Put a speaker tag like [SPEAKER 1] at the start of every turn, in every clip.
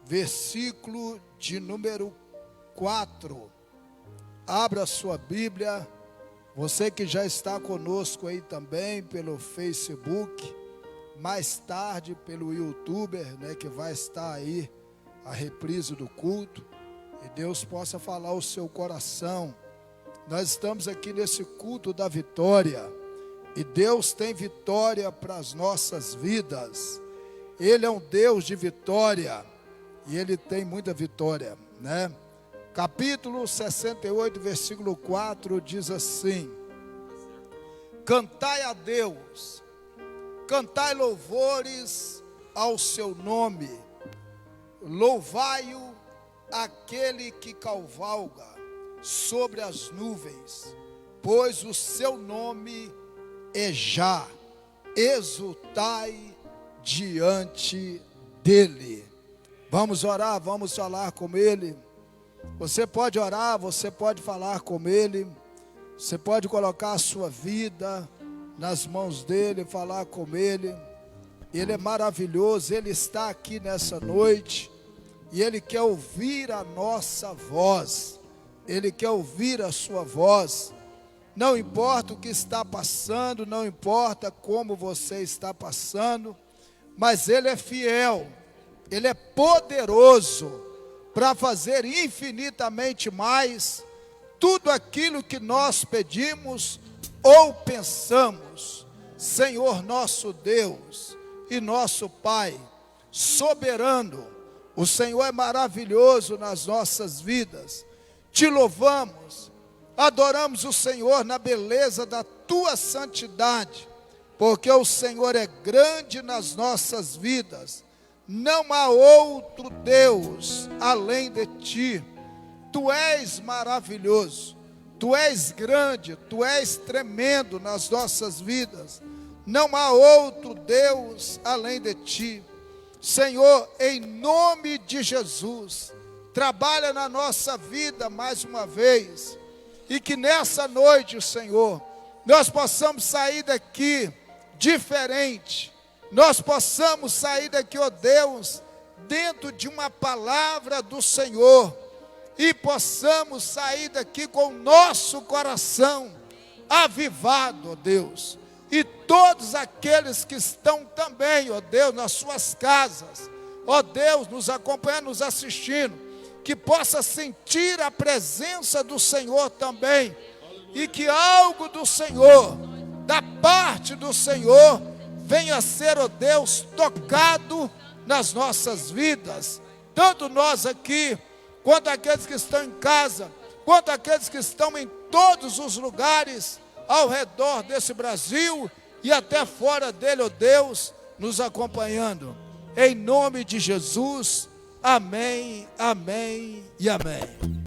[SPEAKER 1] versículo de número 4. Abra sua Bíblia. Você que já está conosco aí também pelo Facebook, mais tarde pelo YouTuber, que vai estar aí a reprise do culto. E Deus possa falar ao seu coração. Nós estamos aqui nesse culto da vitória. E Deus tem vitória para as nossas vidas. Ele é um Deus de vitória. E Ele tem muita vitória, Capítulo 68, versículo 4 diz assim: cantai a Deus, cantai louvores ao seu nome, louvai-o aquele que cavalga sobre as nuvens, pois o seu nome é Já, exultai diante dele. Vamos orar, vamos falar com ele. Você pode orar, você pode falar com ele, você pode colocar a sua vida nas mãos dele, falar com ele. Ele é maravilhoso, ele está aqui nessa noite e ele quer ouvir a nossa voz, ele quer ouvir a sua voz. Não importa o que está passando, não importa como você está passando, mas ele é fiel, ele é poderoso para fazer infinitamente mais tudo aquilo que nós pedimos ou pensamos. Senhor nosso Deus e nosso Pai soberano, o Senhor é maravilhoso nas nossas vidas. Te louvamos, adoramos o Senhor na beleza da tua santidade, porque o Senhor é grande nas nossas vidas. Não há outro Deus além de ti. Tu és maravilhoso, tu és grande, tu és tremendo nas nossas vidas. Não há outro Deus além de ti. Senhor, em nome de Jesus, trabalha na nossa vida mais uma vez. E que nessa noite, Senhor, nós possamos sair daqui diferente. Nós possamos sair daqui, ó Deus, dentro de uma palavra do Senhor, e possamos sair daqui com o nosso coração avivado, ó Deus, e todos aqueles que estão também, ó Deus, nas suas casas, ó Deus, nos acompanhando, nos assistindo, que possa sentir a presença do Senhor também, e que algo do Senhor, da parte do Senhor, venha a ser, ó Deus, tocado nas nossas vidas, tanto nós aqui, quanto aqueles que estão em casa, quanto aqueles que estão em todos os lugares ao redor desse Brasil e até fora dele, ó Deus, nos acompanhando. Em nome de Jesus, amém, amém e amém.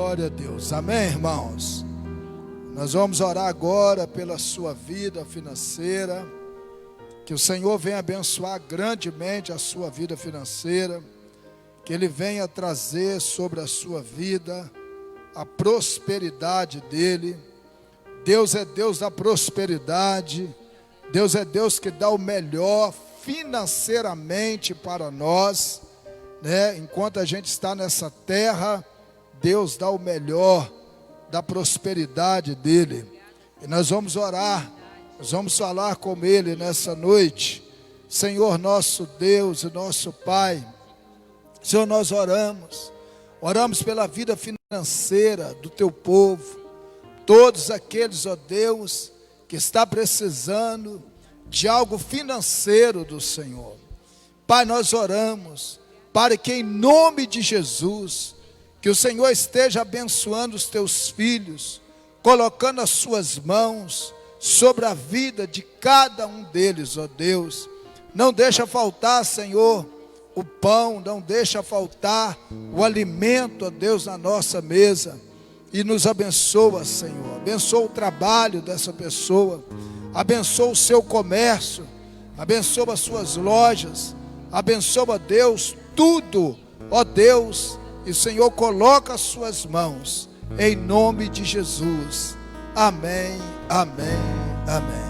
[SPEAKER 1] Glória a Deus. Amém, irmãos? Nós vamos orar agora pela sua vida financeira. Que o Senhor venha abençoar grandemente a sua vida financeira. Que Ele venha trazer sobre a sua vida a prosperidade dEle. Deus é Deus da prosperidade. Deus é Deus que dá o melhor financeiramente para nós, né? Enquanto a gente está nessa terra, Deus dá o melhor da prosperidade dEle. E nós vamos orar, nós vamos falar com Ele nessa noite. Senhor nosso Deus e nosso Pai, Senhor, nós oramos pela vida financeira do Teu povo, todos aqueles, ó Deus, que está precisando de algo financeiro do Senhor. Pai, nós oramos para que em nome de Jesus, que o Senhor esteja abençoando os Teus filhos, colocando as Suas mãos sobre a vida de cada um deles, ó Deus. Não deixa faltar, Senhor, o pão, não deixa faltar o alimento, ó Deus, na nossa mesa. E nos abençoa, Senhor. Abençoa o trabalho dessa pessoa. Abençoa o seu comércio. Abençoa as suas lojas. Abençoa, Deus, tudo, ó Deus. E o Senhor coloca as suas mãos. Em nome de Jesus. Amém, amém, amém.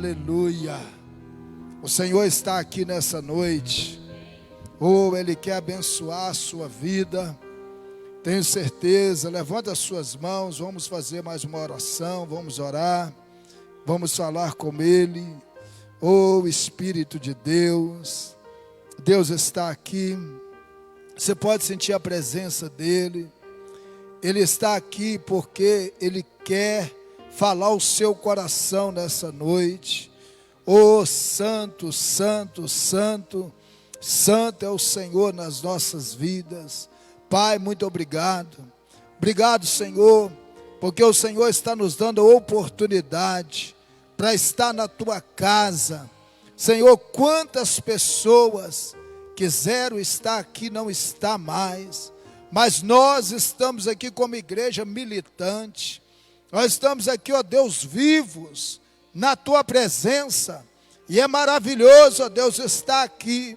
[SPEAKER 1] Aleluia. O Senhor está aqui nessa noite. Ele quer abençoar a sua vida. Tenho certeza. Levanta as suas mãos. Vamos fazer mais uma oração. Vamos orar. Vamos falar com Ele. Espírito de Deus. Deus está aqui. Você pode sentir a presença dEle. Ele está aqui porque Ele quer falar o seu coração nessa noite. Santo, Santo, Santo, Santo é o Senhor nas nossas vidas. Pai, muito obrigado. Obrigado, Senhor, porque o Senhor está nos dando a oportunidade para estar na tua casa. Senhor, quantas pessoas quiseram estar aqui, não está mais, mas nós estamos aqui como igreja militante. Nós estamos aqui, ó Deus, vivos na tua presença, e é maravilhoso, ó Deus, estar aqui.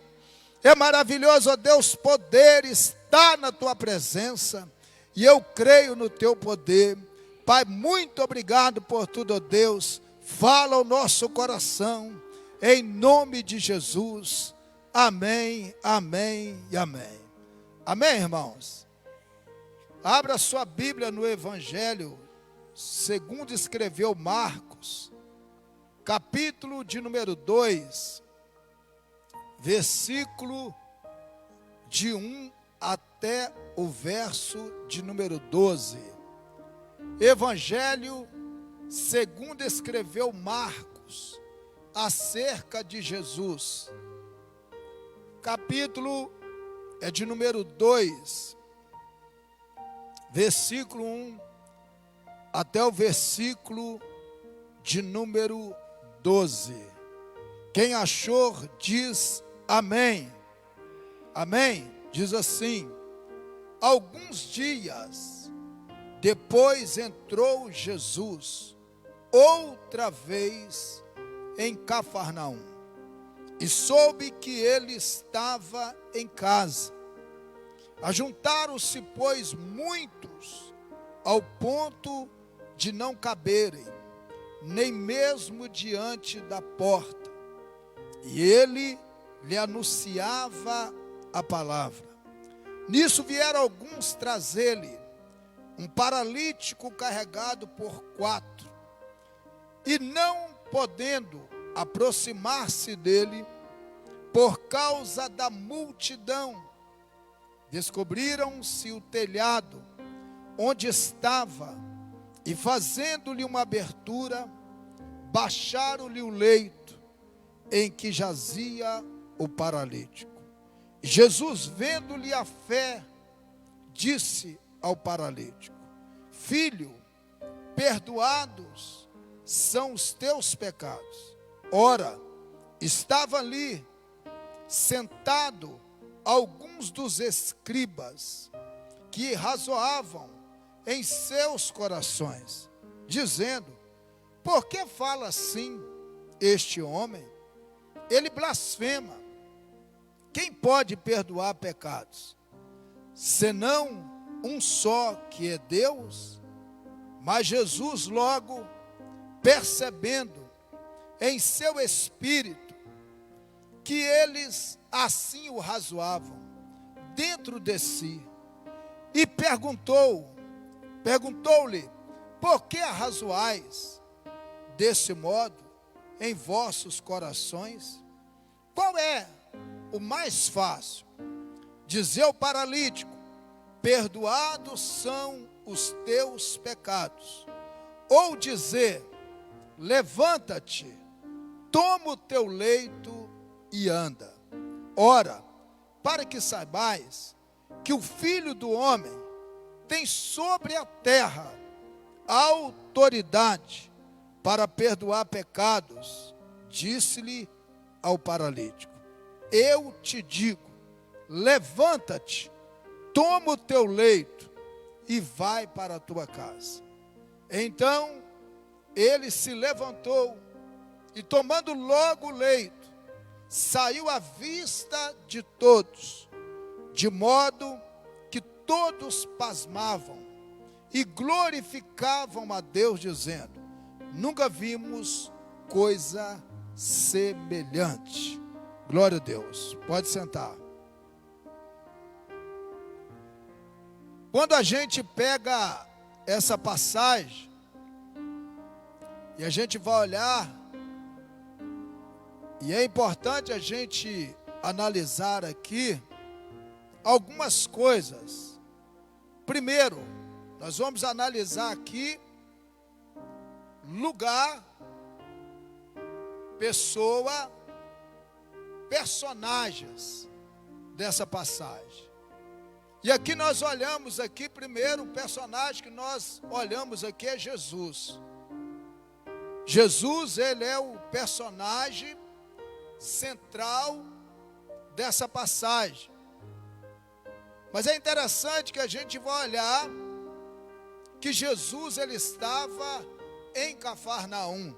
[SPEAKER 1] É maravilhoso, ó Deus, poder estar na tua presença, e eu creio no teu poder. Pai, muito obrigado por tudo, ó Deus. Fala o nosso coração, em nome de Jesus. Amém, amém e amém. Amém, irmãos? Abra sua Bíblia no Evangelho segundo escreveu Marcos, capítulo de número 2, versículo de 1 até o verso de número 12. Evangelho segundo escreveu Marcos, acerca de Jesus. Capítulo é de número 2, versículo 1 até o versículo de número 12. Quem achou diz amém. Amém. Diz assim: alguns dias depois entrou Jesus outra vez em Cafarnaum, e soube que ele estava em casa. Ajuntaram-se, pois, muitos, ao ponto de não caberem, nem mesmo diante da porta. E ele lhe anunciava a palavra. Nisso vieram alguns trazer-lhe um paralítico carregado por 4, e não podendo aproximar-se dele, por causa da multidão, descobriram-se o telhado onde estava, e fazendo-lhe uma abertura, baixaram-lhe o leito em que jazia o paralítico. Jesus, vendo-lhe a fé, disse ao paralítico: filho, perdoados são os teus pecados. Ora, estava ali sentado alguns dos escribas, que razoavam em seus corações, dizendo: por que fala assim este homem? Ele blasfema. Quem pode perdoar pecados, senão um só, que é Deus? Mas Jesus, logo percebendo em seu espírito que eles assim o razoavam dentro de si, e perguntou-lhe: por que arrazoais desse modo em vossos corações? Qual é o mais fácil? Dizer ao paralítico: perdoados são os teus pecados, ou dizer: levanta-te, toma o teu leito e anda? Ora, para que saibais que o Filho do Homem tem sobre a terra a autoridade para perdoar pecados, disse-lhe ao paralítico: eu te digo, levanta-te, toma o teu leito e vai para a tua casa. Então ele se levantou e, tomando logo o leito, saiu à vista de todos, de modo que todos pasmavam e glorificavam a Deus, dizendo: nunca vimos coisa semelhante. Glória a Deus. Pode sentar. Quando a gente pega essa passagem e a gente vai olhar, e é importante a gente analisar aqui algumas coisas. Primeiro, nós vamos analisar aqui lugar, pessoa, personagens dessa passagem. E aqui nós olhamos aqui, primeiro, o personagem que nós olhamos aqui é Jesus. Jesus, ele é o personagem central dessa passagem. Mas é interessante que a gente vai olhar que Jesus, ele estava em Cafarnaum.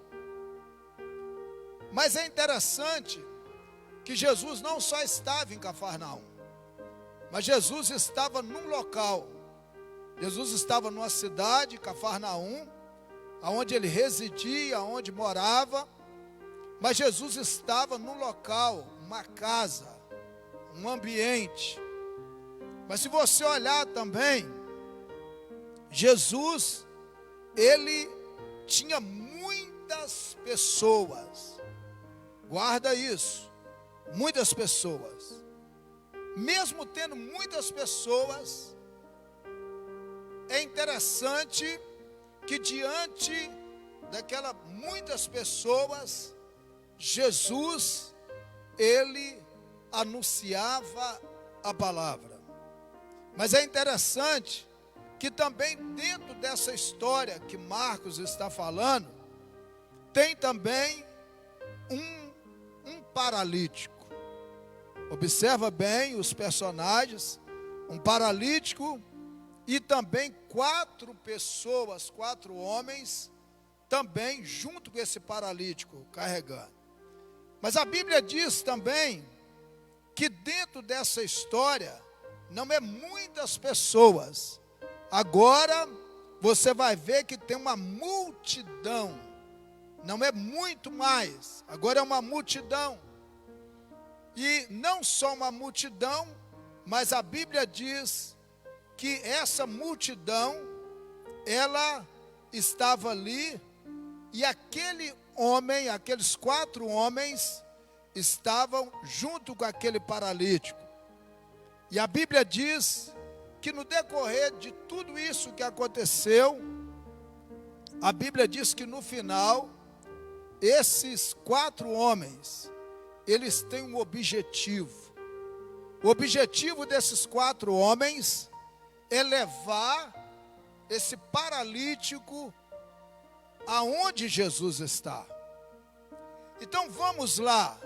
[SPEAKER 1] Mas é interessante que Jesus não só estava em Cafarnaum, mas Jesus estava num local. Jesus estava numa cidade, Cafarnaum, onde ele residia, onde morava. Mas Jesus estava num local, uma casa, um ambiente. Mas se você olhar também, Jesus, ele tinha muitas pessoas. Guarda isso, muitas pessoas. Mesmo tendo muitas pessoas, é interessante que diante daquelas muitas pessoas, Jesus, ele anunciava a palavra. Mas é interessante que também dentro dessa história que Marcos está falando, tem também um paralítico. Observa bem os personagens, um paralítico e também 4 pessoas, 4 homens, também junto com esse paralítico carregando. Mas a Bíblia diz também que dentro dessa história não é muitas pessoas. Agora você vai ver que tem uma multidão. Não é muito mais, agora é uma multidão. E não só uma multidão, mas a Bíblia diz que essa multidão, ela estava ali, e aquele homem, aqueles 4 homens, estavam junto com aquele paralítico. E a Bíblia diz que no decorrer de tudo isso que aconteceu, a Bíblia diz que no final, esses 4 homens, eles têm um objetivo. O objetivo desses 4 homens é levar esse paralítico aonde Jesus está. Então vamos lá.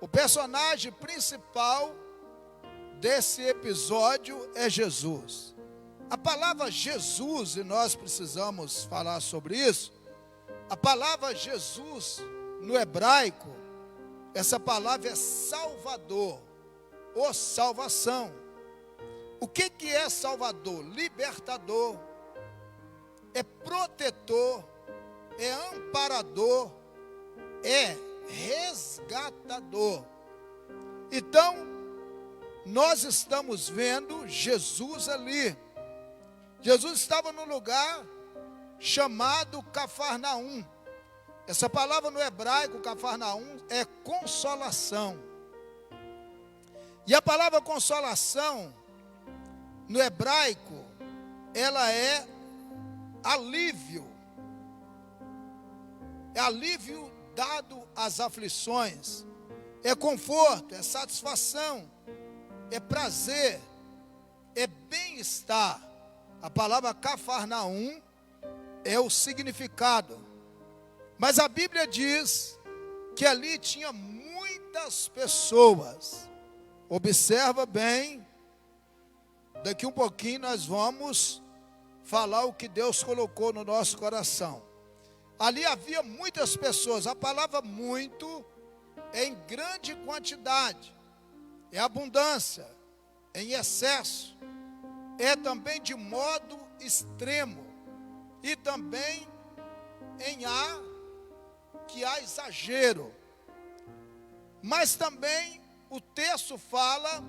[SPEAKER 1] O personagem principal desse episódio é Jesus. A palavra Jesus, e nós precisamos falar sobre isso, a palavra Jesus no hebraico, essa palavra é Salvador, ou salvação. O que é Salvador? Libertador, é protetor, é amparador, é resgatador. Então, nós estamos vendo Jesus ali. Jesus estava num lugar chamado Cafarnaum. Essa palavra no hebraico, Cafarnaum, é consolação. E a palavra consolação, no hebraico, ela é alívio. É alívio dado às aflições. É conforto, é satisfação, é prazer, é bem-estar. A palavra Cafarnaum é o significado. Mas a Bíblia diz que ali tinha muitas pessoas. Observa bem, daqui um pouquinho nós vamos falar o que Deus colocou no nosso coração. Ali havia muitas pessoas. A palavra muito é em grande quantidade, é abundância, é em excesso, é também de modo extremo, e também em que há exagero. Mas também o texto fala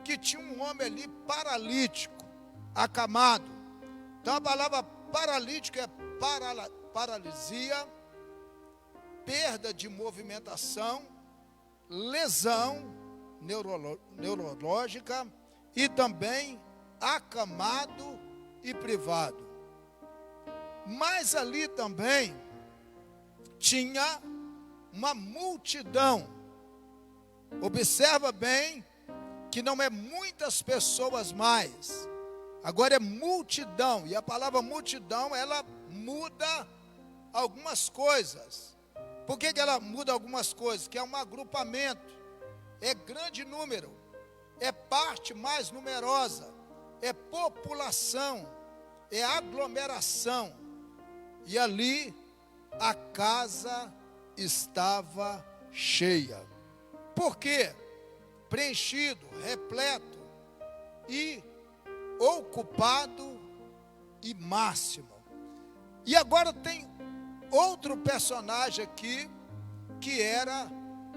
[SPEAKER 1] que tinha um homem ali paralítico, acamado. Então a palavra paralítico é paralisia, perda de movimentação, lesão neurológica e também acamado e privado. Mas ali também tinha uma multidão. Observa bem que não é muitas pessoas mais, agora é multidão. E a palavra multidão, ela muda algumas coisas. Por que ela muda algumas coisas? Que é um agrupamento, é grande número, é parte mais numerosa, é população, é aglomeração. E ali a casa estava cheia. Por quê? Preenchido, repleto e ocupado e máximo. E agora tem outro personagem aqui, que era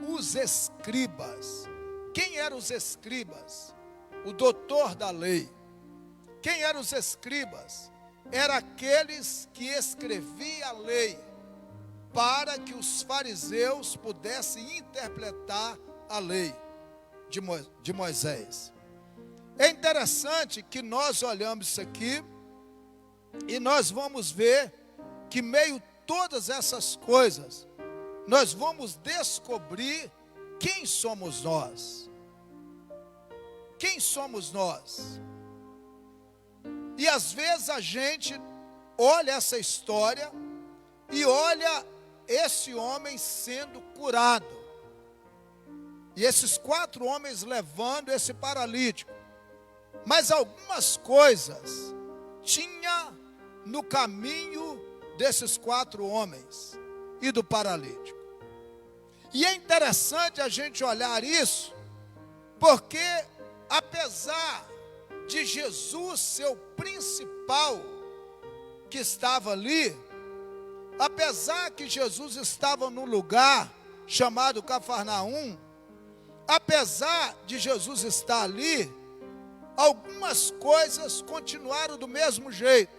[SPEAKER 1] os escribas. Quem eram os escribas? O doutor da lei. Quem eram os escribas? Eram aqueles que escreviam a lei, para que os fariseus pudessem interpretar a lei de Moisés. É interessante que nós olhamos isso aqui e nós vamos ver que, meio a todas essas coisas, nós vamos descobrir quem somos nós. Quem somos nós? E às vezes a gente olha essa história e olha esse homem sendo curado. E esses 4 homens levando esse paralítico. Mas algumas coisas tinha no caminho desses 4 homens e do paralítico. E é interessante a gente olhar isso, porque apesar de Jesus ser o principal que estava ali, apesar que Jesus estava num lugar chamado Cafarnaum, apesar de Jesus estar ali, algumas coisas continuaram do mesmo jeito,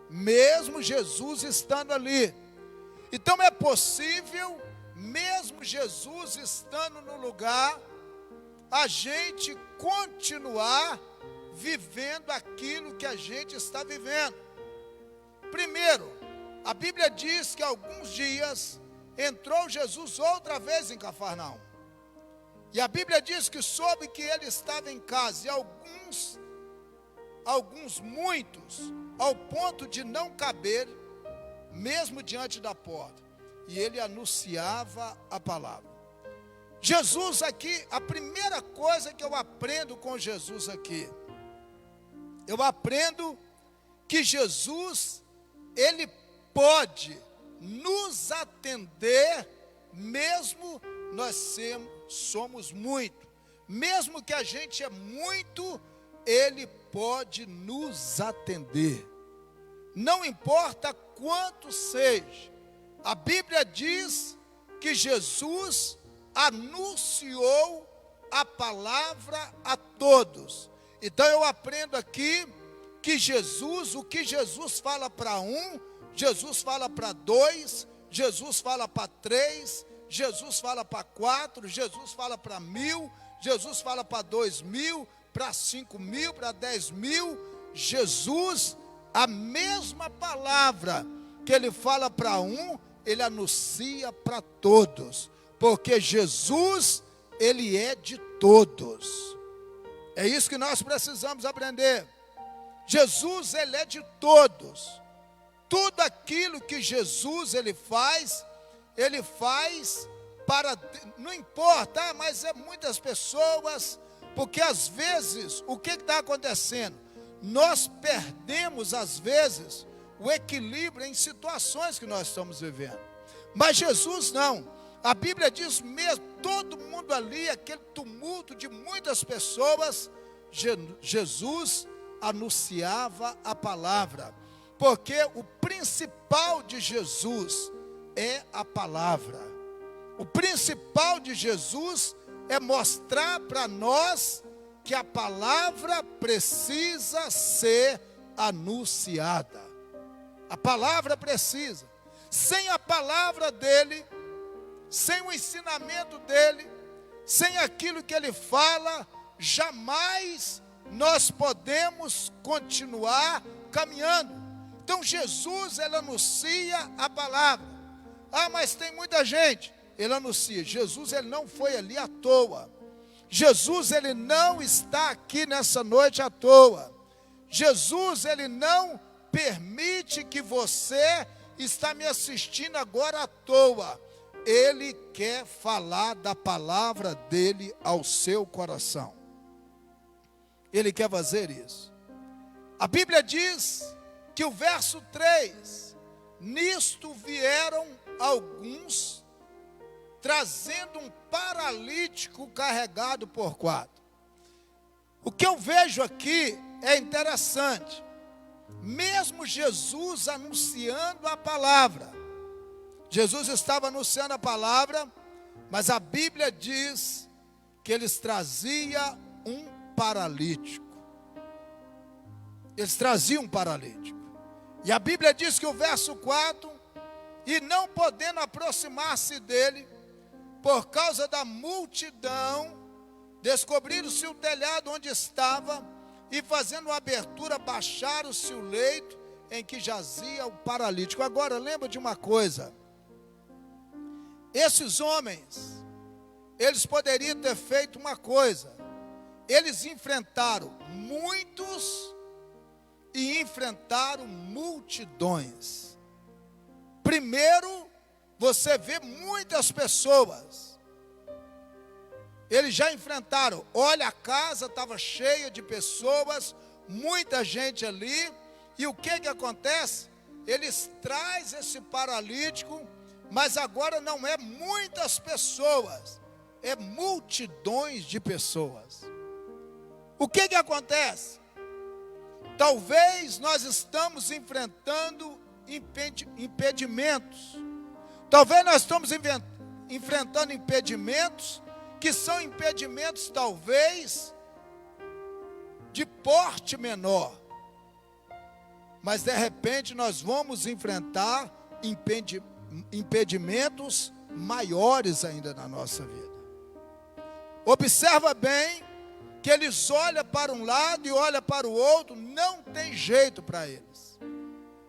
[SPEAKER 1] mesmo Jesus estando ali. Então é possível, mesmo Jesus estando no lugar, a gente continuar vivendo aquilo que a gente está vivendo. Primeiro, a Bíblia diz que alguns dias entrou Jesus outra vez em Cafarnaum. E a Bíblia diz que soube que ele estava em casa, e muitos, ao ponto de não caber, mesmo diante da porta. E ele anunciava a palavra. Jesus aqui, a primeira coisa que eu aprendo com Jesus aqui, eu aprendo que Jesus, ele pode nos atender, mesmo nós somos muito. Mesmo que a gente é muito, ele pode nos atender. Não importa quanto seja. A Bíblia diz que Jesus anunciou a palavra a todos. Então eu aprendo aqui que Jesus, o que Jesus fala para um, Jesus fala para 2, Jesus fala para 3, Jesus fala para 4, Jesus fala para 1000, Jesus fala para 2000, para 5000, para 10.000. Jesus, a mesma palavra que ele fala para um, ele anuncia para todos, porque Jesus, ele é de todos. É isso que nós precisamos aprender. Jesus, ele é de todos. Tudo aquilo que Jesus, ele faz para, não importa, mas é muitas pessoas, porque às vezes, o que está acontecendo? Nós perdemos às vezes o equilíbrio em situações que nós estamos vivendo. Mas Jesus não. A Bíblia diz mesmo, todo mundo ali, aquele tumulto de muitas pessoas, Jesus anunciava a palavra, porque o principal de Jesus é a palavra. O principal de Jesus é mostrar para nós que a palavra precisa ser anunciada. A palavra precisa. Sem a palavra dele, sem o ensinamento dele, sem aquilo que ele fala, jamais nós podemos continuar caminhando. Então Jesus, ele anuncia a palavra. Ah, mas tem muita gente. Ele anuncia. Jesus, ele não foi ali à toa. Jesus, ele não está aqui nessa noite à toa. Jesus, ele não permite que você está me assistindo agora à toa. Ele quer falar da palavra dele ao seu coração. Ele quer fazer isso. A Bíblia diz que o verso 3, nisto vieram alguns trazendo um paralítico carregado por 4. O que eu vejo aqui é interessante. Mesmo Jesus anunciando a palavra, Jesus estava anunciando a palavra, mas a Bíblia diz que eles traziam um paralítico. Eles traziam um paralítico. E a Bíblia diz que o verso 4, e não podendo aproximar-se dele, por causa da multidão, descobriram-se o telhado onde estava, e fazendo uma abertura, baixaram-se o leito em que jazia o paralítico. Agora, lembra de uma coisa. Esses homens, eles poderiam ter feito uma coisa. Eles enfrentaram muitos e enfrentaram multidões. Primeiro, você vê muitas pessoas. Eles já enfrentaram. Olha, a casa estava cheia de pessoas, muita gente ali. E o que acontece? Eles trazem esse paralítico, mas agora não é muitas pessoas, é multidões de pessoas. O que acontece? Talvez nós estamos enfrentando impedimentos. Talvez nós estamos enfrentando impedimentos que são impedimentos talvez de porte menor. Mas de repente nós vamos enfrentar impedimentos maiores ainda na nossa vida. Observa bem que eles olham para um lado e olham para o outro, não tem jeito para eles.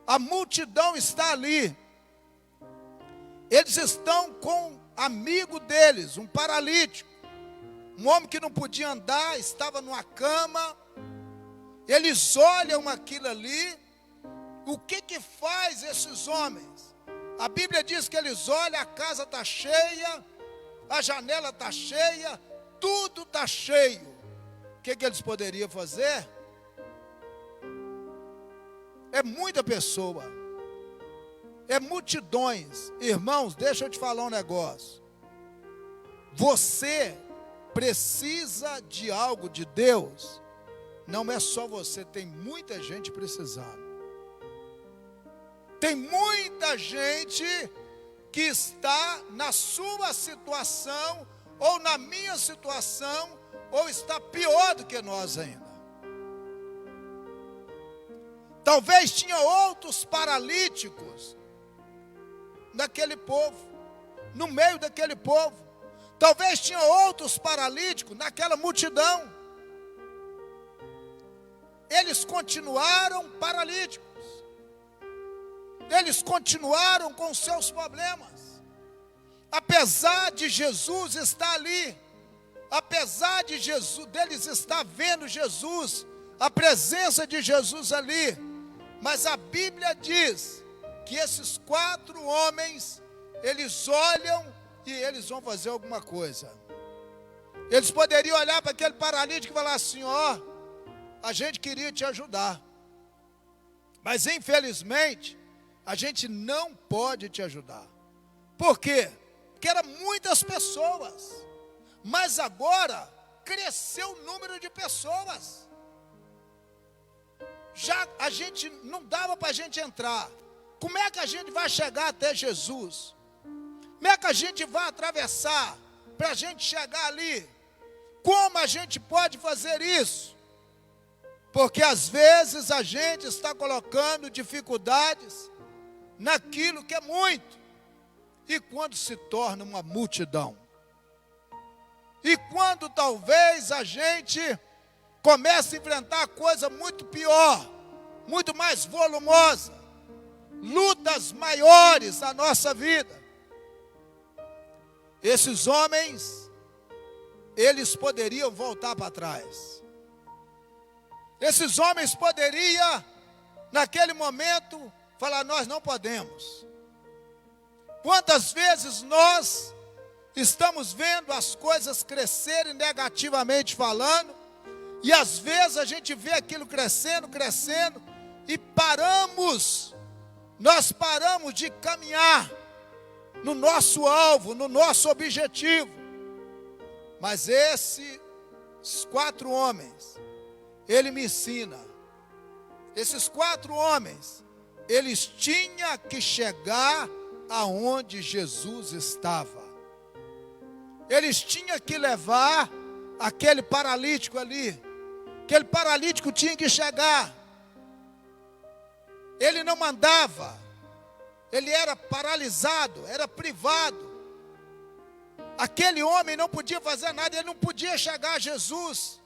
[SPEAKER 1] A multidão está ali. Eles estão com um amigo deles, um paralítico, um homem que não podia andar, estava numa cama. Eles olham aquilo ali. O que faz esses homens? A Bíblia diz que eles olham, a casa está cheia, a janela está cheia, tudo está cheio. O que eles poderiam fazer? É muita pessoa, é multidões. Irmãos, deixa eu te falar um negócio. Você precisa de algo de Deus. Não é só você, tem muita gente precisando. Tem muita gente que está na sua situação, ou na minha situação, ou está pior do que nós ainda. Talvez tinha outros paralíticos daquele povo, no meio daquele povo. Talvez tinha outros paralíticos naquela multidão. Eles continuaram paralíticos. Eles continuaram com seus problemas. Apesar de Jesus estar ali, apesar de deles estar vendo Jesus, a presença de Jesus ali, mas a Bíblia diz que esses 4 homens, eles olham e eles vão fazer alguma coisa. Eles poderiam olhar para aquele paralítico e falar assim: ó, a gente queria te ajudar, mas infelizmente a gente não pode te ajudar. Por quê? Porque eram muitas pessoas, mas agora cresceu o número de pessoas. Já a gente não dava para a gente entrar. Como é que a gente vai chegar até Jesus? Como é que a gente vai atravessar para a gente chegar ali? Como a gente pode fazer isso? Porque às vezes a gente está colocando dificuldades naquilo que é muito. E quando se torna uma multidão? E quando talvez a gente comece a enfrentar coisa muito pior, muito mais volumosa, lutas maiores na nossa vida. Esses homens, eles poderiam voltar para trás. Esses homens poderiam, naquele momento, falar: nós não podemos. Quantas vezes nós estamos vendo as coisas crescerem negativamente falando, e às vezes a gente vê aquilo crescendo, e nós paramos de caminhar no nosso alvo, no nosso objetivo. Mas esses 4 homens, ele me ensina, esses 4 homens, eles tinham que chegar aonde Jesus estava. Eles tinham que levar aquele paralítico ali. Aquele paralítico tinha que chegar. Ele não mandava. Ele era paralisado, era privado. Aquele homem não podia fazer nada, ele não podia chegar a Jesus.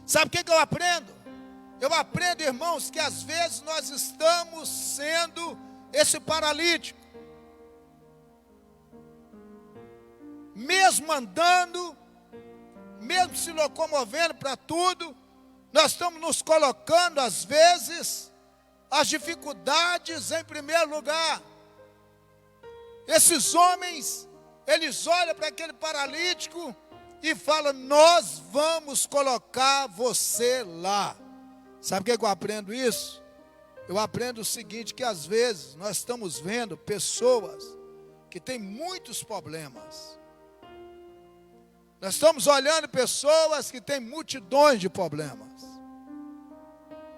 [SPEAKER 1] Sabe o que eu aprendo? Eu aprendo, irmãos, que às vezes nós estamos sendo esse paralítico. Mesmo andando, mesmo se locomovendo para tudo, nós estamos nos colocando, às vezes, as dificuldades em primeiro lugar. Esses homens, eles olham para aquele paralítico e falam: nós vamos colocar você lá. Sabe o que eu aprendo isso? Eu aprendo o seguinte, que às vezes nós estamos vendo pessoas que têm muitos problemas. Nós estamos olhando pessoas que têm multidões de problemas.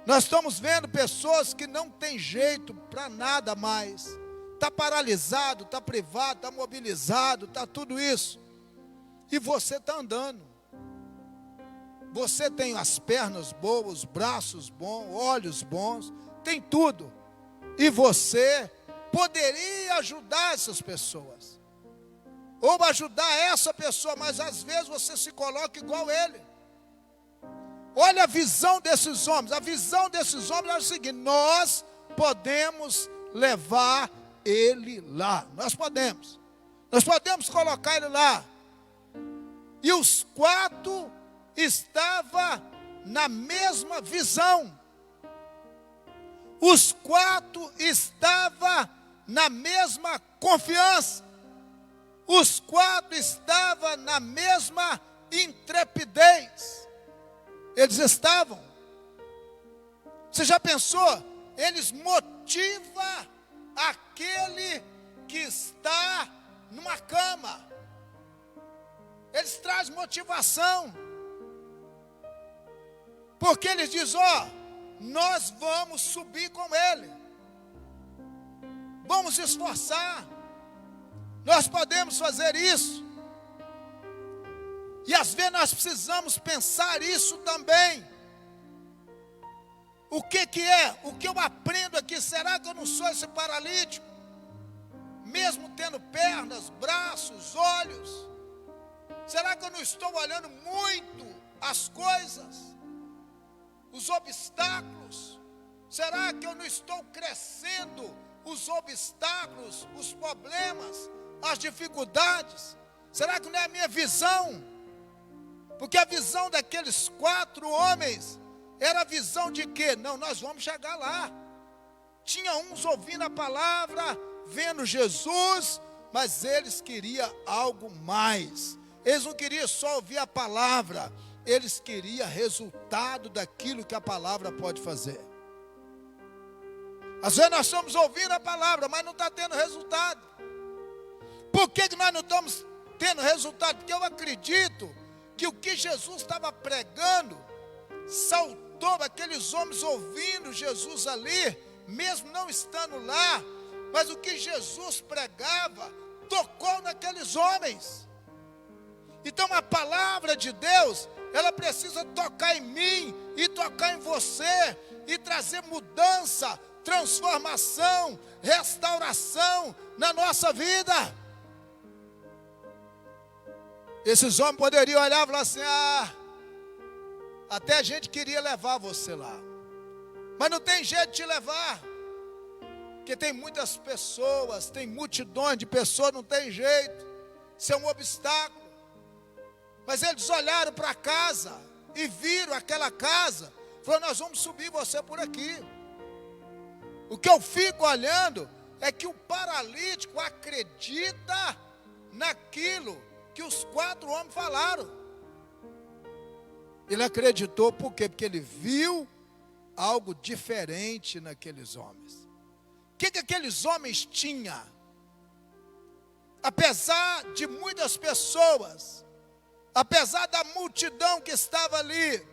[SPEAKER 1] Nós estamos vendo pessoas que não têm jeito para nada mais. Está paralisado, está privado, está mobilizado, está tudo isso. E você está andando. Você tem as pernas boas, os braços bons, olhos bons, tem tudo. E você poderia ajudar essas pessoas. Ou ajudar essa pessoa, mas às vezes você se coloca igual ele. Olha a visão desses homens. A visão desses homens é o seguinte: nós podemos levar ele lá. Nós podemos colocar ele lá. E os 4 estavam na mesma visão. Os 4 estavam na mesma confiança. Os 4 estavam na mesma intrepidez. Eles estavam. Você já pensou? Eles motivam aquele que está numa cama. Eles trazem motivação. Porque eles dizem: nós vamos subir com ele. Vamos esforçar. Nós podemos fazer isso. E às vezes nós precisamos pensar isso também. O que é? O que eu aprendo aqui? Será que eu não sou esse paralítico? Mesmo tendo pernas, braços, olhos. Será que eu não estou olhando muito as coisas? Os obstáculos? Será que eu não estou crescendo os obstáculos, os problemas, as dificuldades? Será que não é a minha visão? Porque a visão daqueles 4 homens era a visão de que? Não, nós vamos chegar lá. Tinha uns ouvindo a palavra, vendo Jesus, mas eles queriam algo mais. Eles não queriam só ouvir a palavra, eles queriam resultado daquilo que a palavra pode fazer. Às vezes nós estamos ouvindo a palavra, mas não está tendo resultado. Por que nós não estamos tendo resultado? Porque eu acredito que o que Jesus estava pregando saltou aqueles homens ouvindo Jesus ali, mesmo não estando lá, mas o que Jesus pregava tocou naqueles homens. Então a palavra de Deus, ela precisa tocar em mim e tocar em você e trazer mudança, transformação, restauração na nossa vida. Esses homens poderiam olhar e falar assim: até a gente queria levar você lá, mas não tem jeito de te levar, porque tem muitas pessoas, tem multidões de pessoas, não tem jeito, isso é um obstáculo. Mas eles olharam para a casa e viram aquela casa, falaram: nós vamos subir você por aqui. O que eu fico olhando é que o paralítico acredita naquilo que os 4 homens falaram. Ele acreditou por quê? Porque ele viu algo diferente naqueles homens. O que aqueles homens tinham? Apesar de muitas pessoas, apesar da multidão que estava ali,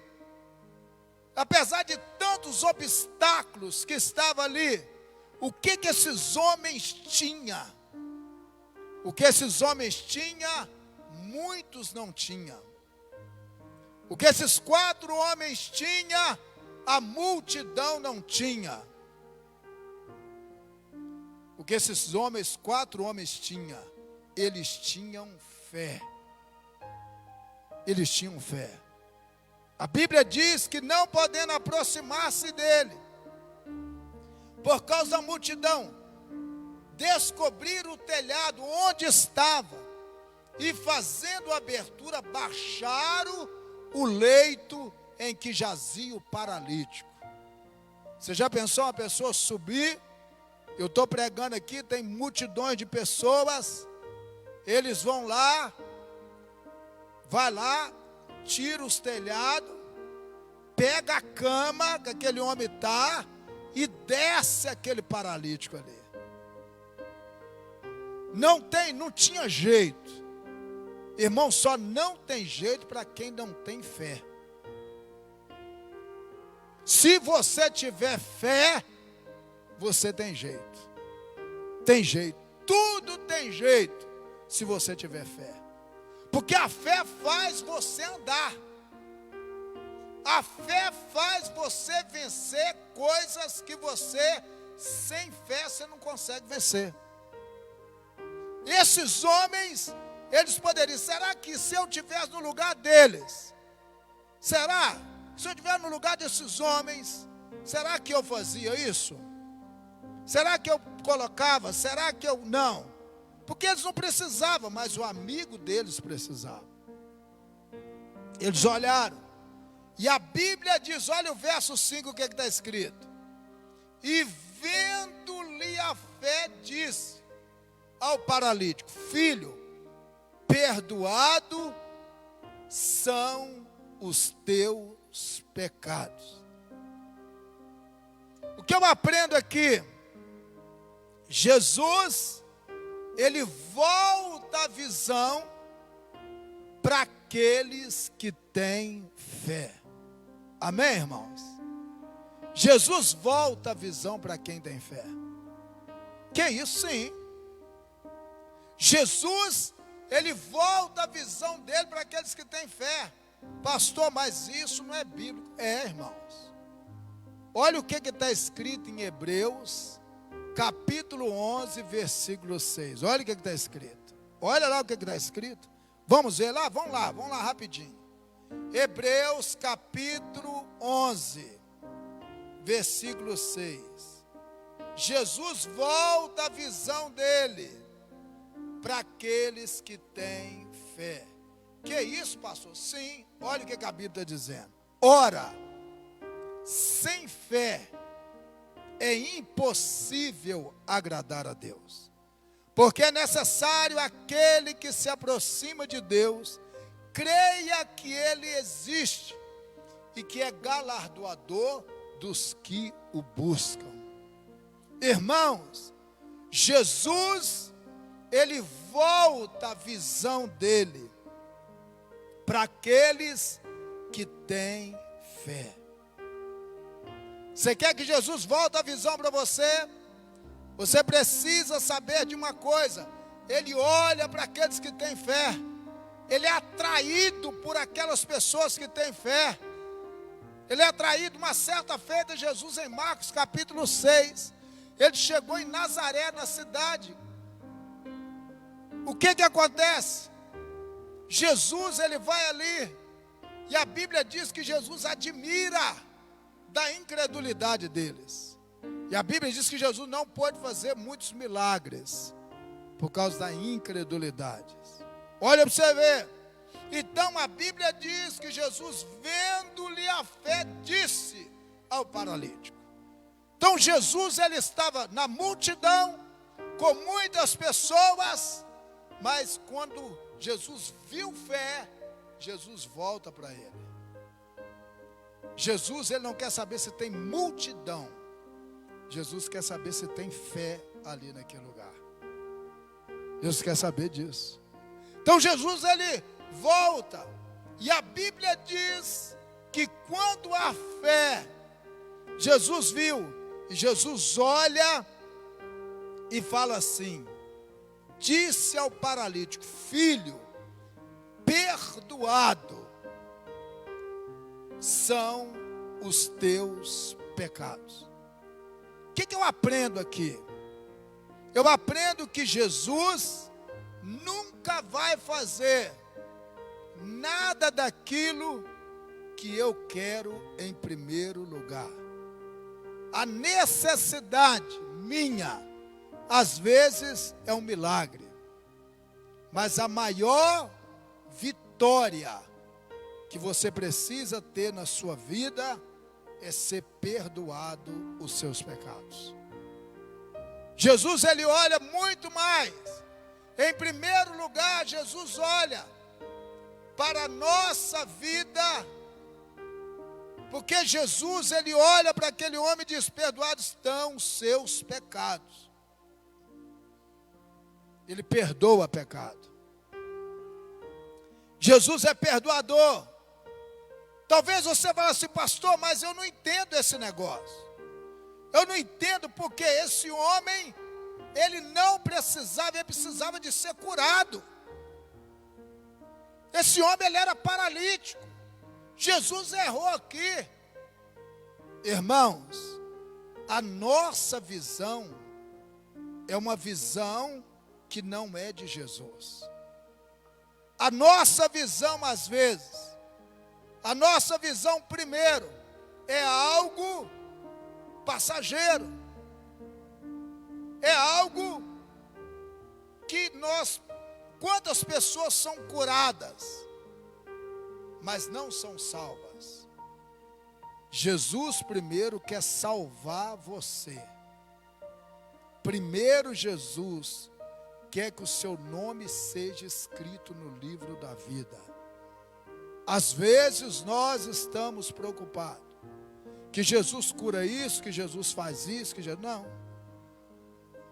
[SPEAKER 1] apesar de tantos obstáculos que estavam ali, o que esses homens tinham? O que esses homens tinham, muitos não tinham. O que esses 4 homens tinham, a multidão não tinha. O que esses 4 homens tinham, eles tinham fé. Eles tinham fé. A Bíblia diz que não podendo aproximar-se dele, por causa da multidão, descobriram o telhado onde estava, e fazendo a abertura, baixaram o leito em que jazia o paralítico. Você já pensou uma pessoa subir? Eu estou pregando aqui, tem multidões de pessoas, eles vão lá, vai lá, tira os telhados, pega a cama que aquele homem está e desce aquele paralítico ali. Não tinha jeito. Irmão, só não tem jeito para quem não tem fé. Se você tiver fé, você tem jeito. Tem jeito. Tudo tem jeito se você tiver fé. Porque a fé faz você andar. A fé faz você vencer coisas que você, sem fé, você não consegue vencer. Esses homens, eles poderiam, será que se eu estivesse no lugar deles, será? Se eu estivesse no lugar desses homens, será que eu fazia isso? Será que eu colocava? Será que eu não? Porque eles não precisavam, mas o amigo deles precisava. Eles olharam. E a Bíblia diz, olha o verso 5, o que está escrito. E vendo-lhe a fé, disse ao paralítico: filho, perdoado são os teus pecados. O que eu aprendo aqui? Jesus, ele volta a visão para aqueles que têm fé. Amém, irmãos? Jesus volta a visão para quem tem fé. Que isso, sim. Jesus, ele volta a visão dele para aqueles que têm fé. Pastor, mas isso não é bíblico. É, irmãos. Olha o que está escrito em Hebreus, capítulo 11, versículo 6. Olha o que está escrito. Olha lá o que está escrito. Vamos ver lá? Vamos lá rapidinho. Hebreus capítulo 11, versículo 6. Jesus volta a visão dele para aqueles que têm fé. Que isso, pastor? Sim, olha o que a Bíblia está dizendo. Ora, sem fé é impossível agradar a Deus, porque é necessário aquele que se aproxima de Deus creia que Ele existe e que é galardoador dos que o buscam. Irmãos, Jesus, Ele volta a visão dele para aqueles que têm fé. Você quer que Jesus volte a visão para você? Você precisa saber de uma coisa: Ele olha para aqueles que têm fé, Ele é atraído por aquelas pessoas que têm fé. Ele é atraído. Uma certa feita, Jesus em Marcos capítulo 6, Ele chegou em Nazaré, na cidade. O que acontece? Jesus, Ele vai ali, e a Bíblia diz que Jesus admira da incredulidade deles. E a Bíblia diz que Jesus não pôde fazer muitos milagres por causa da incredulidade. Olha para você ver. Então a Bíblia diz que Jesus, vendo-lhe a fé, disse ao paralítico. Então Jesus, ele estava na multidão, com muitas pessoas, mas quando Jesus viu fé, Jesus volta para ele. Jesus, ele não quer saber se tem multidão. Jesus quer saber se tem fé ali naquele lugar. Jesus quer saber disso. Então Jesus, ele volta, e a Bíblia diz que quando a fé, Jesus viu, e Jesus olha e fala assim, disse ao paralítico: filho, perdoado são os teus pecados. O que eu aprendo aqui? Eu aprendo que Jesus nunca vai fazer nada daquilo que eu quero em primeiro lugar. A necessidade minha, às vezes, é um milagre, mas a maior vitória que você precisa ter na sua vida é ser perdoado os seus pecados. Jesus, ele olha muito mais. Em primeiro lugar, Jesus olha para a nossa vida, porque Jesus, ele olha para aquele homem e diz: perdoados estão os seus pecados. Ele perdoa pecado. Jesus é perdoador. Talvez você fale assim: pastor, mas eu não entendo esse negócio. Eu não entendo porque esse homem, ele não precisava, ele precisava de ser curado. Esse homem, ele era paralítico. Jesus errou aqui. Irmãos, a nossa visão é uma visão que não é de Jesus. A nossa visão, às vezes, a nossa visão, primeiro, é algo passageiro. É algo que quantas pessoas são curadas, mas não são salvas. Jesus primeiro quer salvar você. Primeiro Jesus quer que o seu nome seja escrito no livro da vida. Às vezes nós estamos preocupados que Jesus cura isso, que Jesus faz isso, que Jesus... Não.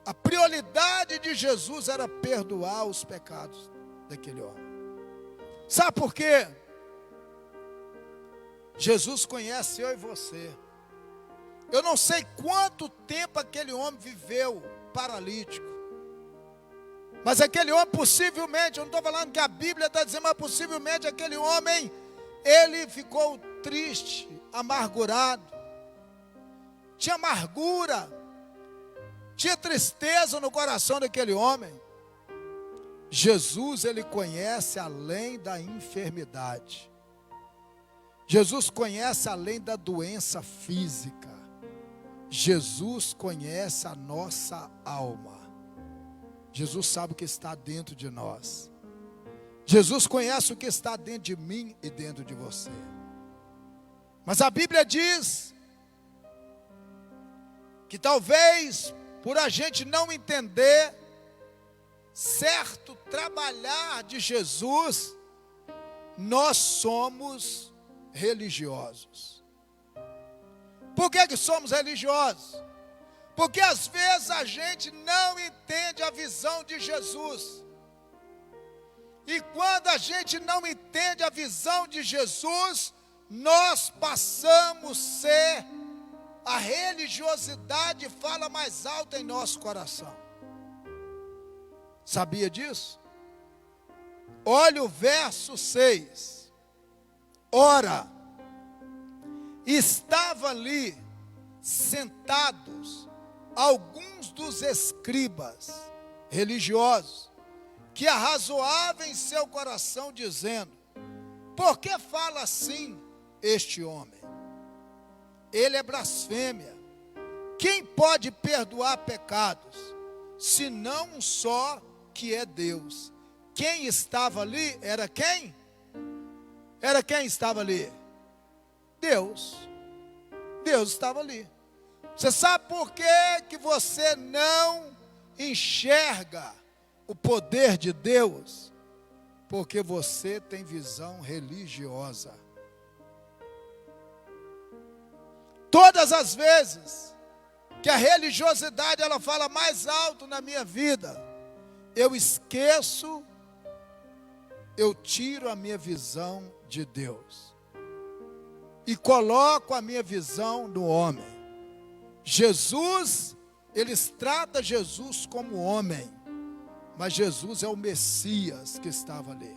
[SPEAKER 1] A prioridade de Jesus era perdoar os pecados daquele homem. Sabe por quê? Jesus conhece eu e você. Eu não sei quanto tempo aquele homem viveu paralítico, mas aquele homem possivelmente, eu não estou falando que a Bíblia está dizendo, mas possivelmente aquele homem, ele ficou triste, amargurado, tinha amargura, tinha tristeza no coração daquele homem. Jesus, ele conhece além da enfermidade. Jesus conhece além da doença física. Jesus conhece a nossa alma. Jesus sabe o que está dentro de nós. Jesus conhece o que está dentro de mim e dentro de você. Mas a Bíblia diz que talvez por a gente não entender certo trabalhar de Jesus, nós somos religiosos. Por que somos religiosos? Porque às vezes a gente não entende a visão de Jesus. E quando a gente não entende a visão de Jesus, nós passamos a ser a religiosidade fala mais alto em nosso coração. Sabia disso? Olha o verso 6. Ora, estava ali sentados alguns dos escribas religiosos, que arrazoavam em seu coração, dizendo: por que fala assim este homem? Ele é blasfêmia. Quem pode perdoar pecados, senão um só, que é Deus? Quem estava ali era quem? Era quem estava ali? Deus. Deus estava ali. Você sabe por que você não enxerga o poder de Deus? Porque você tem visão religiosa. Todas as vezes que a religiosidade ela fala mais alto na minha vida, eu esqueço, eu tiro a minha visão de Deus e coloco a minha visão no homem. Jesus, eles tratam Jesus como homem, mas Jesus é o Messias que estava ali.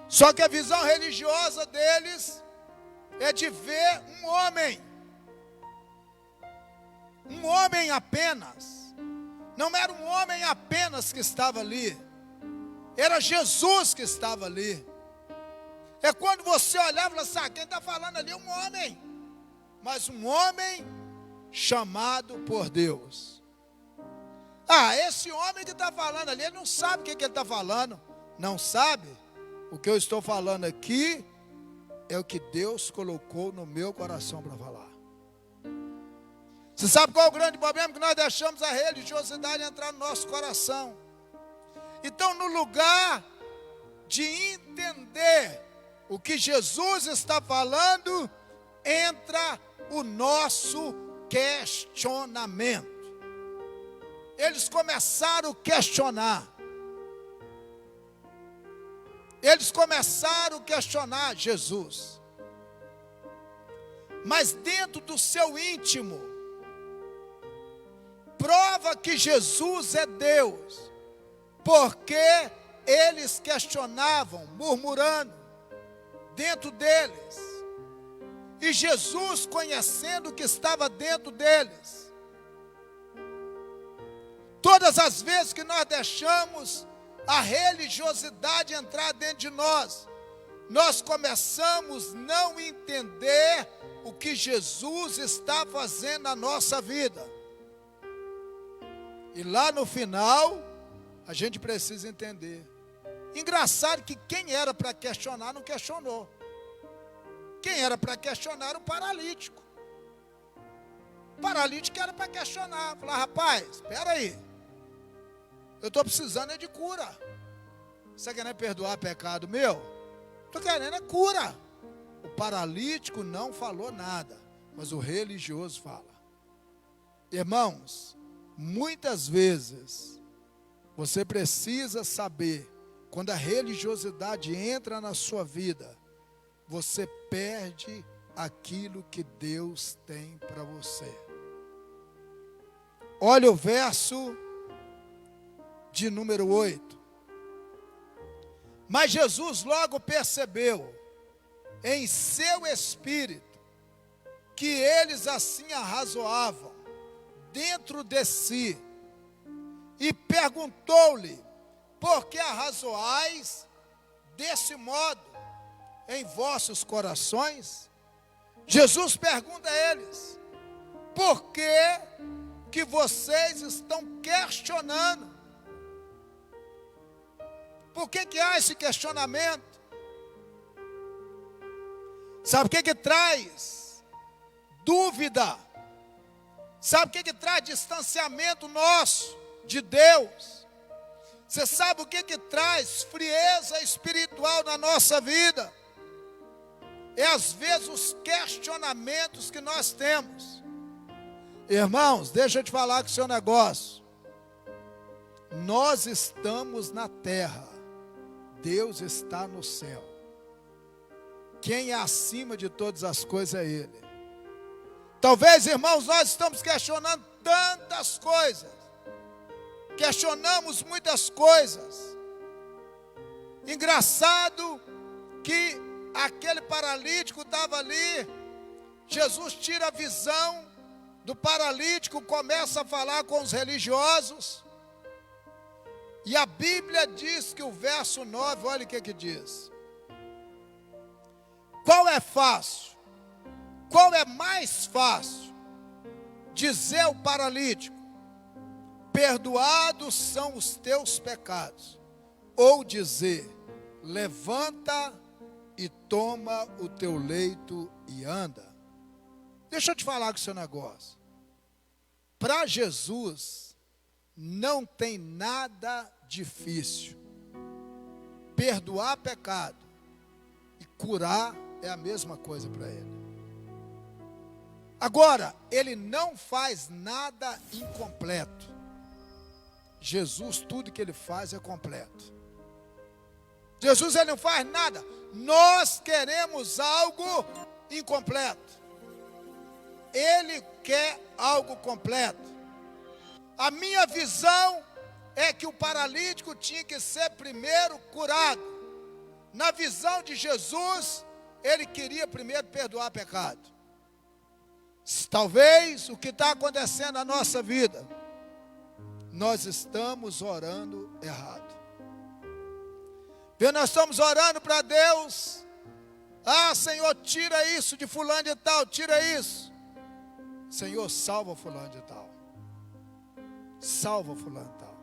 [SPEAKER 1] Só que a visão religiosa deles é de ver um homem apenas. Não era um homem apenas que estava ali, era Jesus que estava ali. É quando você olhava e falava assim: quem está falando ali é um homem, mas um homem chamado por Deus. Esse homem que está falando ali, ele não sabe o que ele está falando. Não sabe? O que eu estou falando aqui é o que Deus colocou no meu coração para falar. Você sabe qual é o grande problema? Que nós deixamos a religiosidade entrar no nosso coração. Então, no lugar de entender o que Jesus está falando, entra o nosso questionamento. Eles começaram a questionar. Eles começaram a questionar Jesus. Mas dentro do seu íntimo, prova que Jesus é Deus, porque eles questionavam, murmurando dentro deles. E Jesus, conhecendo o que estava dentro deles, todas as vezes que nós deixamos a religiosidade entrar dentro de nós, nós começamos a não entender o que Jesus está fazendo na nossa vida. E lá no final, a gente precisa entender. Engraçado que quem era para questionar não questionou. Quem era para questionar era o paralítico. O paralítico era para questionar. Falar: rapaz, espera aí, eu estou precisando é de cura. Você querendo perdoar pecado meu? Estou querendo é cura. O paralítico não falou nada, mas o religioso fala. Irmãos, muitas vezes você precisa saber, quando a religiosidade entra na sua vida, você perde aquilo que Deus tem para você. Olha o verso de número 8. Mas Jesus logo percebeu em seu espírito que eles assim arrazoavam dentro de si, e perguntou-lhe: por que arrazoais desse modo em vossos corações? Jesus pergunta a eles: por que vocês estão questionando? Por que há esse questionamento? Sabe o que traz dúvida? Sabe o que traz distanciamento nosso de Deus? Você sabe o que traz frieza espiritual na nossa vida? É às vezes os questionamentos que nós temos. Irmãos, deixa eu te falar com o seu negócio. Nós estamos na terra, Deus está no céu. Quem é acima de todas as coisas é Ele. Talvez, irmãos, nós estamos questionando tantas coisas. Questionamos muitas coisas. Engraçado que aquele paralítico estava ali. Jesus tira a visão do paralítico, começa a falar com os religiosos. E a Bíblia diz que o verso 9, olha o que diz. Qual é fácil? Qual é mais fácil? Dizer ao paralítico: perdoados são os teus pecados. Ou dizer: levanta e toma o teu leito e anda. Deixa eu te falar com o seu negócio. Para Jesus, não tem nada difícil. Perdoar pecado e curar é a mesma coisa para ele. Agora, ele não faz nada incompleto. Jesus, tudo que ele faz é completo. Jesus, ele não faz nada. Nós queremos algo incompleto. Ele quer algo completo. A minha visão é que o paralítico tinha que ser primeiro curado. Na visão de Jesus, ele queria primeiro perdoar pecado. Talvez o que está acontecendo na nossa vida, nós estamos orando errado. Nós estamos orando para Deus: ah, Senhor, tira isso de fulano de tal, tira isso. Senhor, salva fulano de tal. Salva fulano de tal.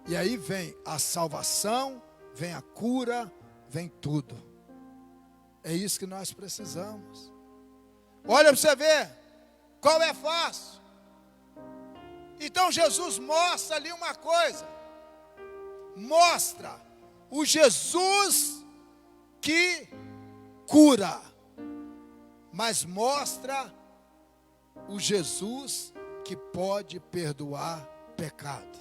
[SPEAKER 1] E aí vem a salvação, vem a cura, vem tudo. É isso que nós precisamos. Olha para você ver, qual é fácil. Então Jesus mostra ali uma coisa. Mostra o Jesus que cura, mas mostra o Jesus que pode perdoar pecado.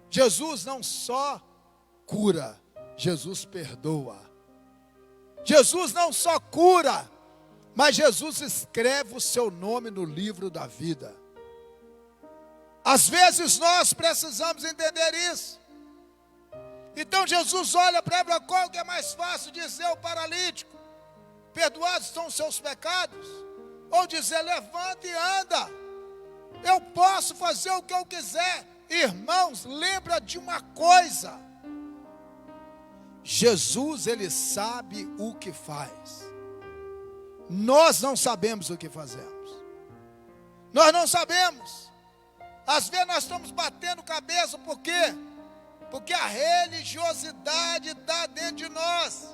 [SPEAKER 1] Jesus não só cura, Jesus perdoa. Jesus não só cura, mas Jesus escreve o seu nome no livro da vida. Às vezes nós precisamos entender isso. Então Jesus olha para ele: qual que é mais fácil dizer ao paralítico: perdoados são os seus pecados? Ou dizer: levanta e anda, eu posso fazer o que eu quiser. Irmãos, lembra de uma coisa: Jesus, ele sabe o que faz. Nós não sabemos o que fazemos. Nós não sabemos. Às vezes nós estamos batendo cabeça, por quê? Porque a religiosidade está dentro de nós.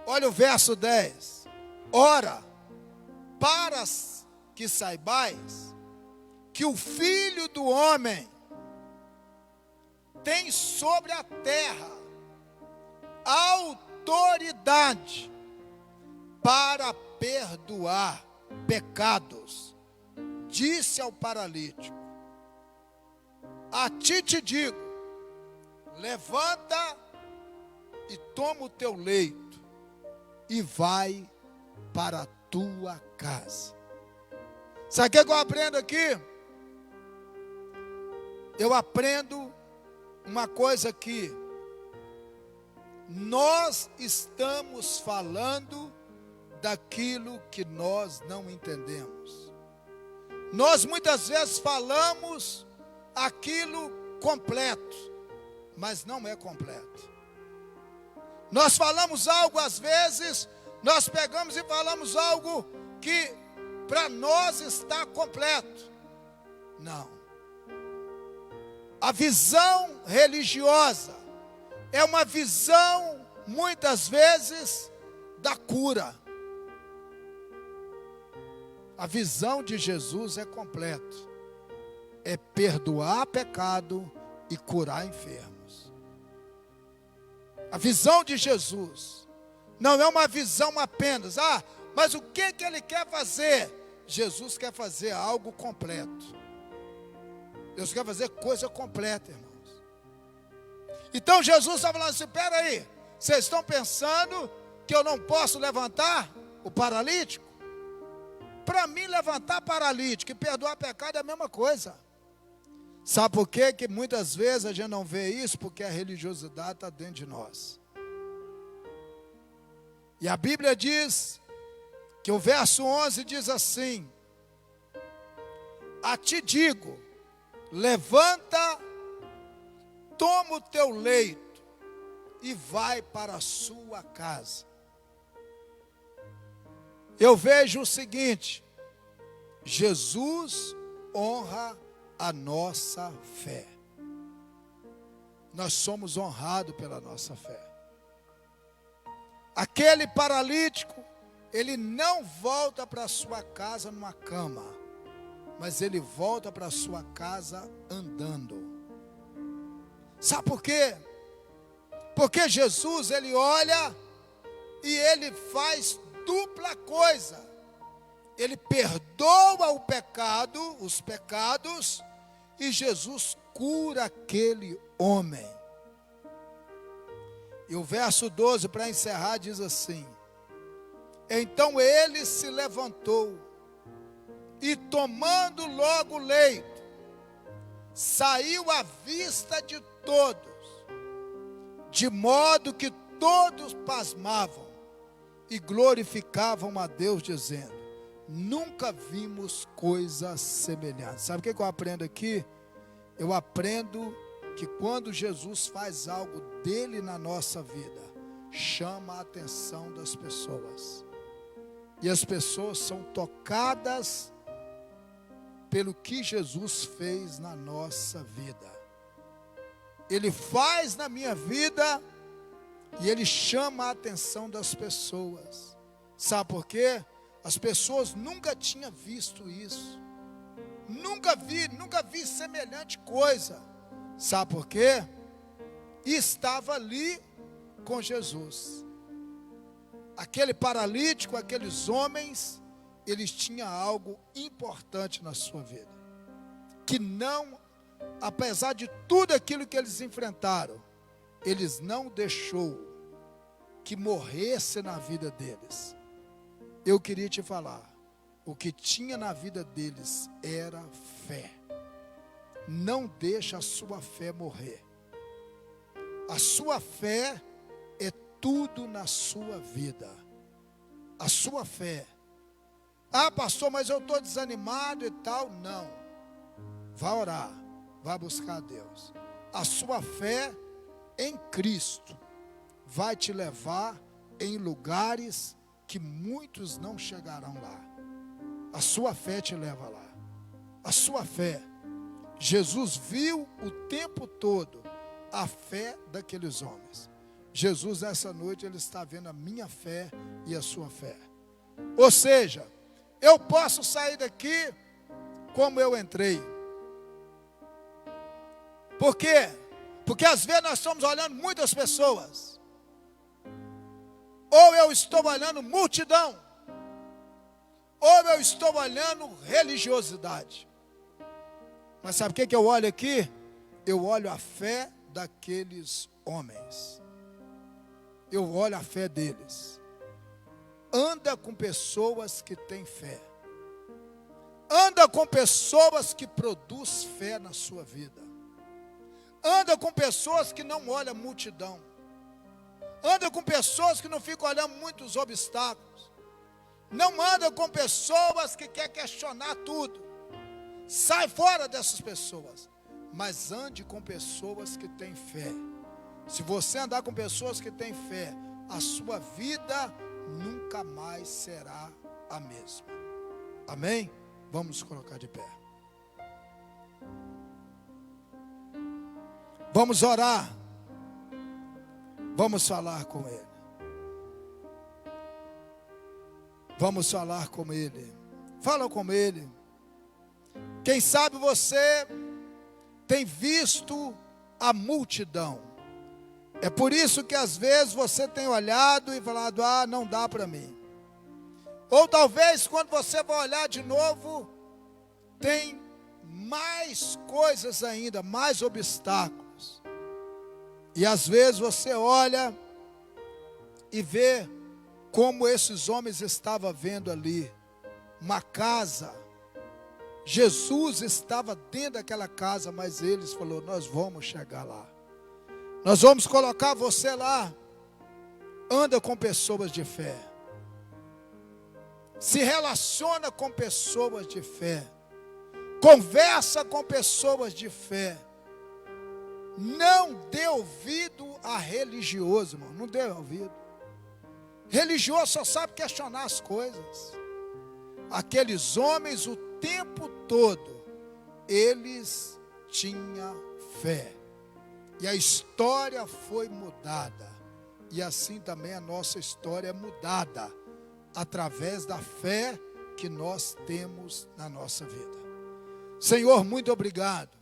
[SPEAKER 1] Olha o verso 10. Ora, para que saibais que o Filho do Homem tem sobre a terra autoridade para perdoar pecados, disse ao paralítico: a ti te digo, levanta e toma o teu leito e vai para a tua casa. Sabe o que eu aprendo aqui? Eu aprendo uma coisa que nós estamos falando daquilo que nós não entendemos. Nós muitas vezes falamos aquilo completo, mas não é completo. Nós falamos algo, às vezes, nós pegamos e falamos algo que para nós está completo. Não. A visão religiosa é uma visão, muitas vezes, da cura. A visão de Jesus é completa. É perdoar pecado e curar enfermos. A visão de Jesus não é uma visão apenas: mas o que ele quer fazer? Jesus quer fazer algo completo. Deus quer fazer coisa completa, irmãos. Então Jesus está falando assim: espera aí, vocês estão pensando que eu não posso levantar o paralítico? Para mim, levantar paralítico e perdoar pecado é a mesma coisa. Sabe por quê? Que muitas vezes a gente não vê isso? Porque a religiosidade está dentro de nós. E a Bíblia diz que o verso 11 diz assim: a ti digo, levanta, toma o teu leito e vai para a sua casa. Eu vejo o seguinte: Jesus honra a nossa fé. Nós somos honrados pela nossa fé. Aquele paralítico, ele não volta para a sua casa numa cama, mas ele volta para a sua casa andando. Sabe por quê? Porque Jesus, ele olha e ele faz dupla coisa. Ele perdoa o pecado, os pecados, e Jesus cura aquele homem. E o verso 12, para encerrar, diz assim: então ele se levantou e, tomando logo o leito, saiu à vista de todos, de modo que todos pasmavam e glorificavam a Deus, dizendo: nunca vimos coisa semelhante. Sabe o que eu aprendo aqui? Eu aprendo que quando Jesus faz algo dele na nossa vida, chama a atenção das pessoas. E as pessoas são tocadas pelo que Jesus fez na nossa vida. Ele faz na minha vida e ele chama a atenção das pessoas. Sabe por quê? As pessoas nunca tinham visto isso. Nunca vi semelhante coisa. Sabe por quê? E estava ali com Jesus. Aquele paralítico, aqueles homens, eles tinham algo importante na sua vida. Que não, apesar de tudo aquilo que eles enfrentaram, eles não deixou que morresse na vida deles. Eu queria te falar, o que tinha na vida deles era fé. Não deixa a sua fé morrer. A sua fé é tudo na sua vida. A sua fé. Ah, pastor, mas eu estou desanimado e tal. Não. Vá orar, vá buscar a Deus. A sua fé em Cristo vai te levar em lugares que muitos não chegarão lá. A sua fé te leva lá. A sua fé. Jesus viu o tempo todo a fé daqueles homens. Jesus, essa noite, ele está vendo a minha fé e a sua fé. Ou seja, eu posso sair daqui como eu entrei. Por quê? Porque às vezes nós estamos olhando muitas pessoas. Ou eu estou olhando multidão, ou eu estou olhando religiosidade. Mas sabe o que eu olho aqui? Eu olho a fé daqueles homens. Eu olho a fé deles. Anda com pessoas que têm fé. Anda com pessoas que produzem fé na sua vida. Anda com pessoas que não olham multidão. Anda com pessoas que não ficam olhando muitos obstáculos. Não anda com pessoas que querem questionar tudo. Sai fora dessas pessoas. Mas ande com pessoas que têm fé. Se você andar com pessoas que têm fé, a sua vida nunca mais será a mesma. Amém? Vamos colocar de pé. Vamos orar. Vamos falar com Ele. Vamos falar com Ele. Fala com Ele. Quem sabe você tem visto a multidão. É por isso que às vezes você tem olhado e falado: ah, não dá para mim. Ou talvez quando você vai olhar de novo, tem mais coisas ainda, mais obstáculos. E às vezes você olha e vê como esses homens estavam vendo ali. uma casa. Jesus estava dentro daquela casa, mas eles falaram: nós vamos chegar lá. Nós vamos colocar você lá. Anda com pessoas de fé. Se relaciona com pessoas de fé. Conversa com pessoas de fé. Não dê ouvido a religioso, irmão. Não dê ouvido. Religioso só sabe questionar as coisas. Aqueles homens, o tempo todo, eles tinham fé. E a história foi mudada. E assim também a nossa história é mudada, através da fé que nós temos na nossa vida. Senhor, muito obrigado.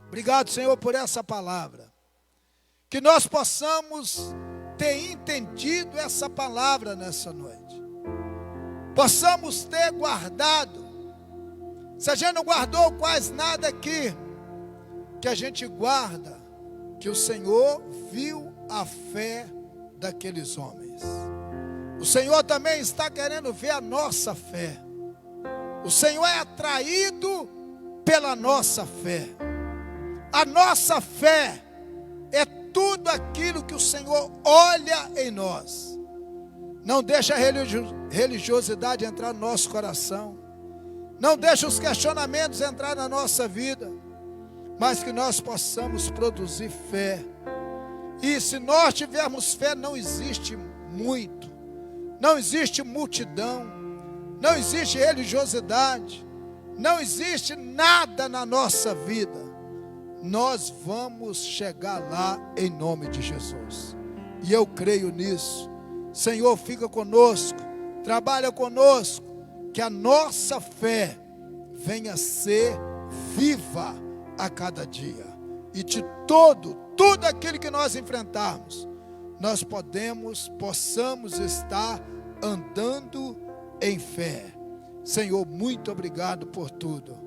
[SPEAKER 1] Obrigado, Senhor, por essa palavra. Que nós possamos ter entendido essa palavra nessa noite. Possamos ter guardado. Se a gente não guardou quase nada aqui, que a gente guarda, que o Senhor viu a fé daqueles homens. O Senhor também está querendo ver a nossa fé. O Senhor é atraído pela nossa fé. A nossa fé é tudo aquilo que o Senhor olha em nós. Não deixa a religiosidade entrar no nosso coração. Não deixa os questionamentos entrar na nossa vida. Mas que nós possamos produzir fé. E se nós tivermos fé, não existe muito. Não existe multidão. Não existe religiosidade. Não existe nada na nossa vida. Nós vamos chegar lá em nome de Jesus. E eu creio nisso. Senhor, fica conosco, trabalha conosco, que a nossa fé venha ser viva a cada dia. E de tudo aquilo que nós enfrentarmos, nós possamos estar andando em fé. Senhor, muito obrigado por tudo.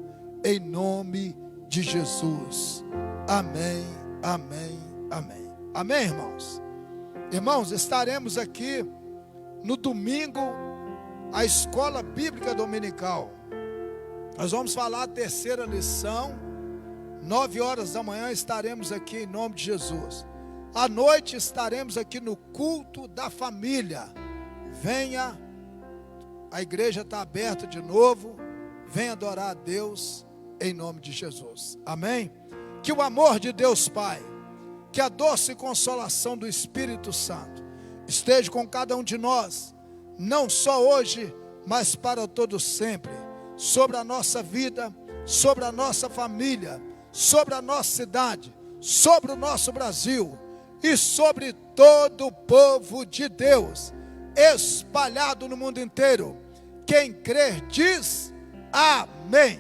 [SPEAKER 1] Em nome de Jesus. Amém, amém, amém. Amém, irmãos? Irmãos, estaremos aqui no domingo, a escola bíblica dominical. Nós vamos falar a terceira lição. 9 horas da manhã estaremos aqui em nome de Jesus. À noite estaremos aqui no culto da família. Venha, a igreja está aberta de novo. Venha adorar a Deus em nome de Jesus. Amém? Que o amor de Deus Pai, que a doce consolação do Espírito Santo esteja com cada um de nós, não só hoje, mas para todo sempre, sobre a nossa vida, sobre a nossa família, sobre a nossa cidade, sobre o nosso Brasil e sobre todo o povo de Deus, espalhado no mundo inteiro. Quem crer diz amém.